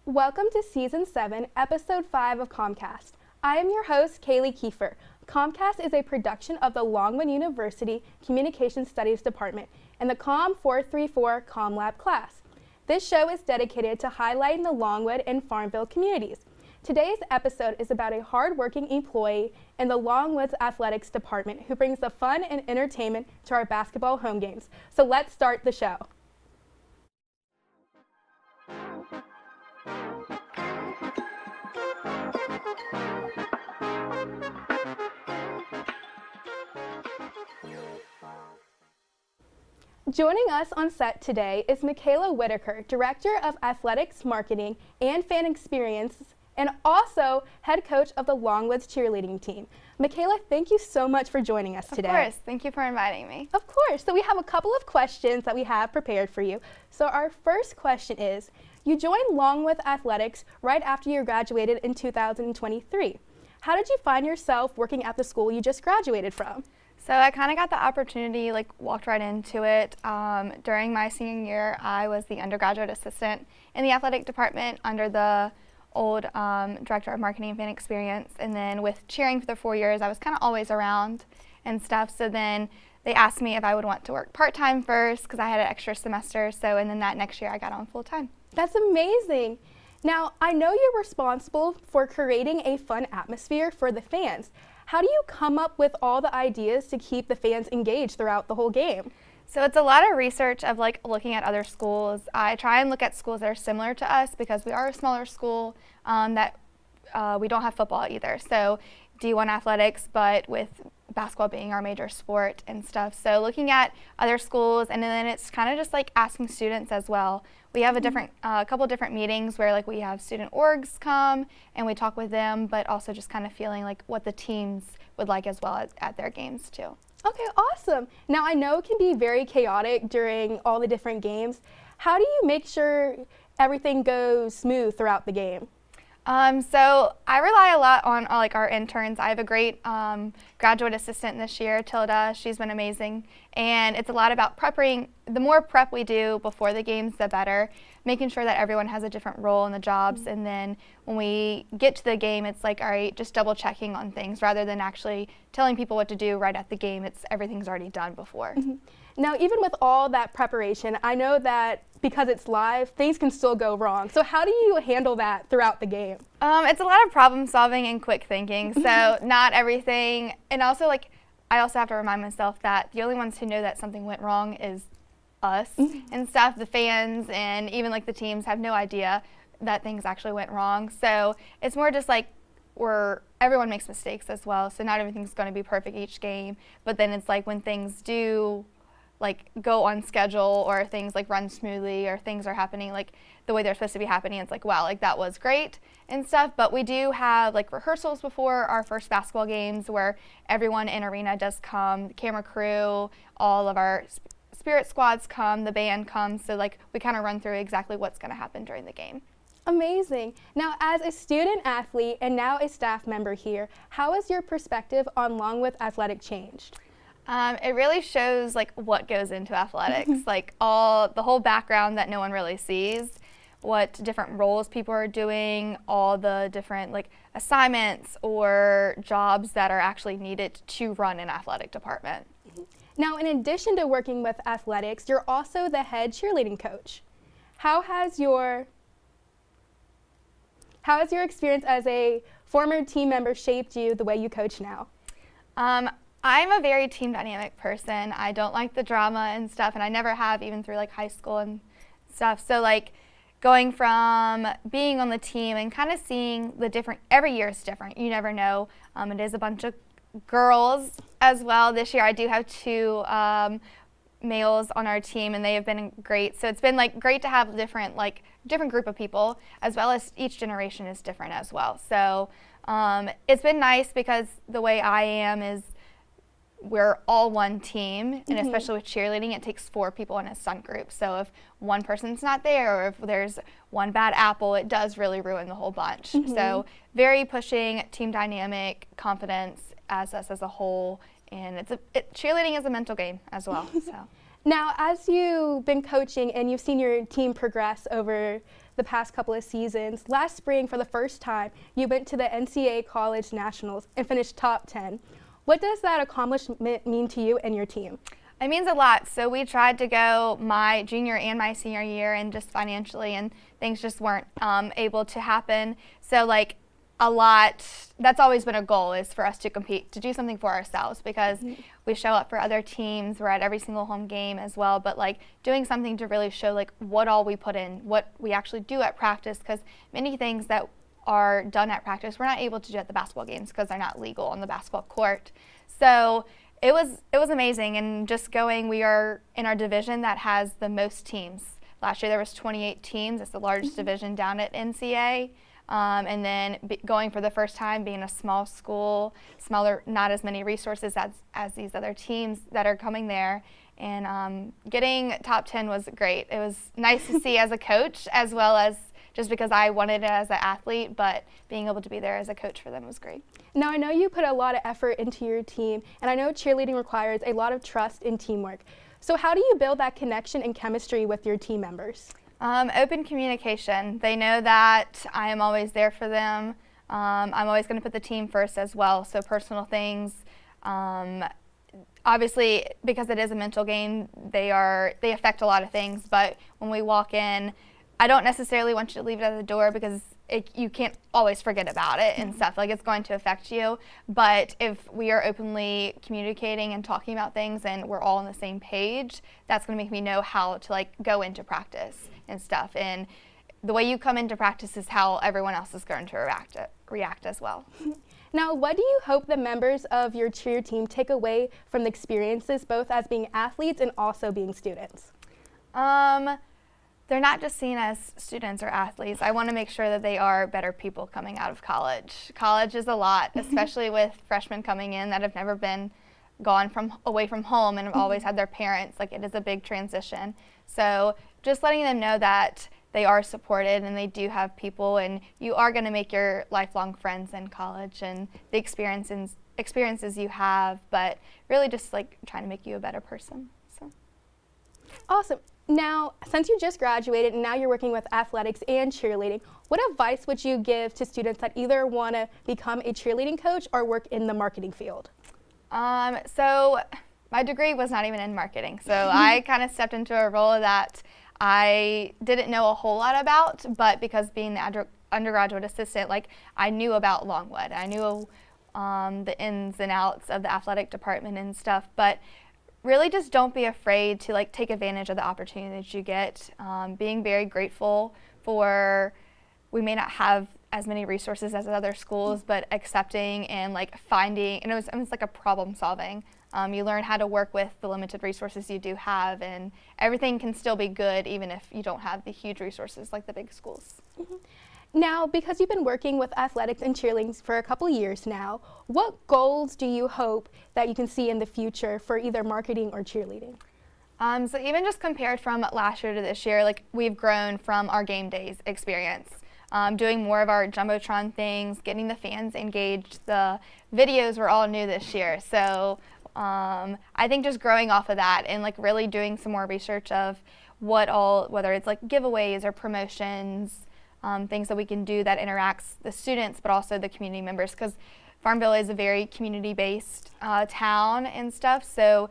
Welcome to Season 7, Episode 5 of COMMCast. I am your host, Kaylee Kiefer. COMMCast is a production of the Longwood University Communication Studies Department and the COM 434 COM Lab class. This show is dedicated to highlighting the Longwood and Farmville communities. Today's episode is about a hard-working employee in the Longwood's athletics department who brings the fun and entertainment to our basketball home games. So let's start the show. Joining us on set today is Makayla Whittaker, Director of Athletics, Marketing, and Fan Experience, and also head coach of the Longwood's cheerleading team. Makayla, thank you so much for joining us today. Of course. Thank you for inviting me. Of course. So we have a couple of questions that we have prepared for you. So our first question is, you joined Longwood Athletics right after you graduated in 2023. How did you find yourself working at the school you just graduated from? So I kind of got the opportunity, walked right into it. During my senior year, I was the undergraduate assistant in the athletic department under the old director of marketing and fan experience. And then with cheering for the 4 years, I was kind of always around and stuff. So then they asked me if I would want to work part-time first because I had an extra semester. And then that next year I got on full-time. That's amazing. Now, I know you're responsible for creating a fun atmosphere for the fans. How do you come up with all the ideas to keep the fans engaged throughout the whole game? So it's a lot of research of looking at other schools. I try and look at schools that are similar to us because we are a smaller school that we don't have football either. So D1 athletics, but with basketball being our major sport and stuff. So looking at other schools, and then it's kind of just asking students as well. We have a couple different meetings where we have student orgs come and we talk with them, but also just kind of feeling what the teams would like as well at their games too. Okay, awesome. Now I know it can be very chaotic during all the different games. How do you make sure everything goes smooth throughout the game? So I rely a lot on our interns. I have a great graduate assistant this year, Tilda. She's been amazing. And it's a lot about prepping. The more prep we do before the games, the better. Making sure that everyone has a different role in the jobs. Mm-hmm. And then when we get to the game, it's all right, just double checking on things rather than actually telling people what to do right at the game. Everything's already done before. Mm-hmm. Now, even with all that preparation, I know that because it's live, things can still go wrong. So how do you handle that throughout the game? It's a lot of problem solving and quick thinking. So not everything, and also I also have to remind myself that the only ones who know that something went wrong is us and stuff. The fans and even the teams have no idea that things actually went wrong. So it's more just everyone makes mistakes as well. So not everything's going to be perfect each game. But then it's when things do go on schedule or things run smoothly or things are happening the way they're supposed to be happening, it's wow, that was great and stuff. But we do have rehearsals before our first basketball games where everyone in arena does come, the camera crew, all of our spirit squads come, the band comes, so we kind of run through exactly what's going to happen during the game. Amazing. Now, as a student athlete and now a staff member here, how has your perspective on Longwood Athletic changed? It really shows what goes into athletics, the whole background that no one really sees, what different roles people are doing, all the different assignments or jobs that are actually needed to run an athletic department. Now, in addition to working with athletics, you're also the head cheerleading coach. How has your experience as a former team member shaped you the way you coach now? I'm a very team dynamic person. I don't like the drama and stuff, and I never have even through high school and stuff. So going from being on the team and kind of seeing the different, every year is different. You never know. It is a bunch of girls as well. This year I do have 2 males on our team, and they have been great. So it's been great to have different group of people, as well as each generation is different as well. So it's been nice because the way I am is we're all one team, and especially with cheerleading, it takes 4 people in a stunt group. So if one person's not there, or if there's one bad apple, it does really ruin the whole bunch. So very pushing, team dynamic, confidence as us as a whole, and cheerleading is a mental game as well. So Now, as you've been coaching and you've seen your team progress over the past couple of seasons, last spring, for the first time, you went to the NCAA College Nationals and finished top 10. What does that accomplishment mean to you and your team? It means a lot. So we tried to go my junior and my senior year, and just financially, and things just weren't able to happen. So like a lot, that's always been a goal, is for us to compete, to do something for ourselves, because we show up for other teams, we're at every single home game as well, but like doing something to really show like what all we put in, what we actually do at practice, because many things that are done at practice we're not able to do at the basketball games because they're not legal on the basketball court. So it was amazing, and just going, we are in our division that has the most teams. Last year there was 28 teams. It's the largest division down at NCAA. And then going for the first time, being a small school, smaller, not as many resources as these other teams that are coming there. And getting top 10 was great. It was nice to see as a coach, as well as just because I wanted it as an athlete, but being able to be there as a coach for them was great. Now, I know you put a lot of effort into your team, and I know cheerleading requires a lot of trust and teamwork. So how do you build that connection and chemistry with your team members? Open communication. They know that I am always there for them. I'm always going to put the team first as well, so personal things. Obviously, because it is a mental game, they affect a lot of things, but when we walk in, I don't necessarily want you to leave it at the door, because you can't always forget about it and stuff. Like, it's going to affect you. But if we are openly communicating and talking about things and we're all on the same page, that's going to make me know how to like go into practice and stuff. And the way you come into practice is how everyone else is going to react as well. Now, what do you hope the members of your cheer team take away from the experiences, both as being athletes and also being students? They're not just seen as students or athletes. I want to make sure that they are better people coming out of college. College is a lot, especially with freshmen coming in that have never been away from home and have always had their parents. Like, it is a big transition. So just letting them know that they are supported and they do have people, and you are going to make your lifelong friends in college and the experiences you have, but really just like trying to make you a better person. So. Awesome. Now, since you just graduated and now you're working with athletics and cheerleading, what advice would you give to students that either want to become a cheerleading coach or work in the marketing field? So my degree was not even in marketing, so I kind of stepped into a role that I didn't know a whole lot about, but because being the undergraduate assistant, like, I knew about Longwood. I knew the ins and outs of the athletic department and stuff, but really just don't be afraid to like take advantage of the opportunity that you get. Being very grateful for, we may not have as many resources as other schools, but accepting and like finding, and it was like a problem solving. You learn how to work with the limited resources you do have, and everything can still be good even if you don't have the huge resources like the big schools. Now, because you've been working with athletics and cheerleading for a couple of years now, what goals do you hope that you can see in the future for either marketing or cheerleading? So even just compared from last year to this year, like, we've grown from our game days experience, doing more of our Jumbotron things, getting the fans engaged. The videos were all new this year, so I think just growing off of that and like really doing some more research of whether it's like giveaways or promotions, things that we can do that interacts the students but also the community members, because Farmville is a very community-based town and stuff, so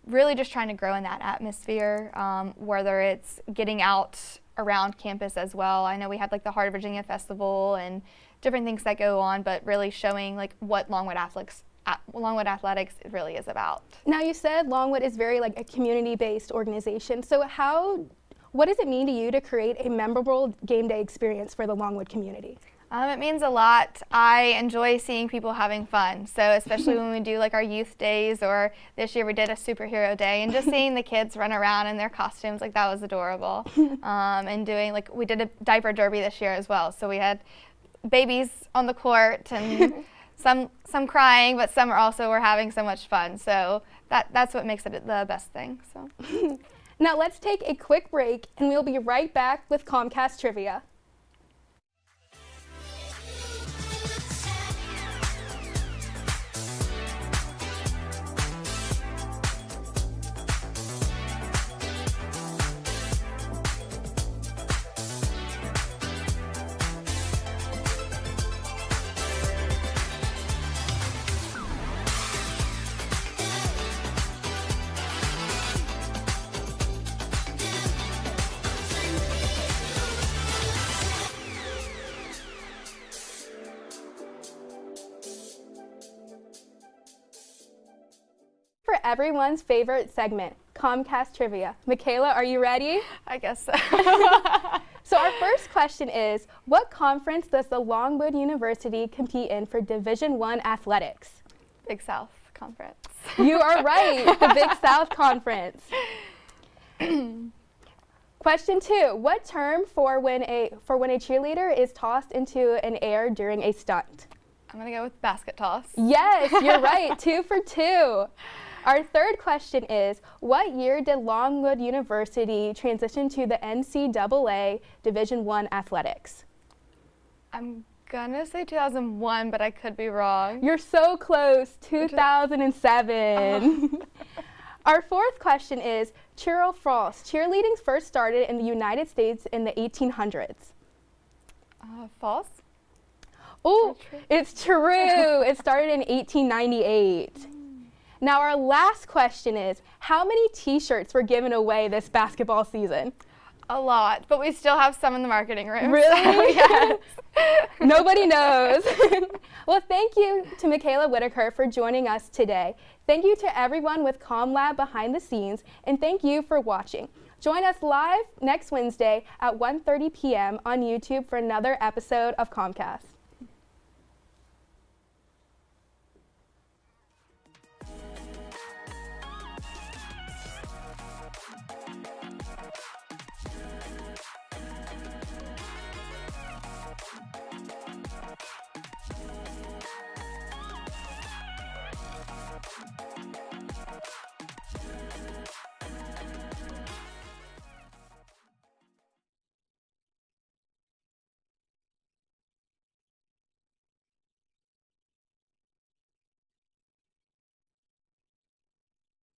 really just trying to grow in that atmosphere, whether it's getting out around campus as well. I know we had like the Heart of Virginia Festival and different things that go on, but really showing like what Longwood Athletics really is about. Now, you said Longwood is very like a community-based organization, so what does it mean to you to create a memorable game day experience for the Longwood community? It means a lot. I enjoy seeing people having fun, so especially when we do like our youth days, or this year we did a superhero day, and just seeing the kids run around in their costumes, like, that was adorable. And doing, like, we did a diaper derby this year as well, so we had babies on the court and some crying, but some were having so much fun, so that's what makes it the best thing. So. Now let's take a quick break, and we'll be right back with COMMCast Trivia. everyone's favorite segment, COMMCast Trivia. Makayla, are you ready? I guess so. So our first question is, what conference does the Longwood University compete in for Division I athletics? Big South Conference. You are right, the Big South Conference. Question 2, what term for when a cheerleader is tossed into an air during a stunt? I'm gonna go with basket toss. Yes, you're right, 2 for 2. Our third question is, what year did Longwood University transition to the NCAA Division I athletics? I'm gonna say 2001, but I could be wrong. You're so close, 2007. Our fourth question is, true or false? Cheerleading first started in the United States in the 1800s. False? Oh, it's true. It started in 1898. Now our last question is, how many t-shirts were given away this basketball season? A lot, but we still have some in the marketing room. Really? So, yes. Nobody knows. Well, thank you to Makayla Whittaker for joining us today. Thank you to everyone with CommLab behind the scenes, and thank you for watching. Join us live next Wednesday at 1:30 p.m. on YouTube for another episode of CommCast.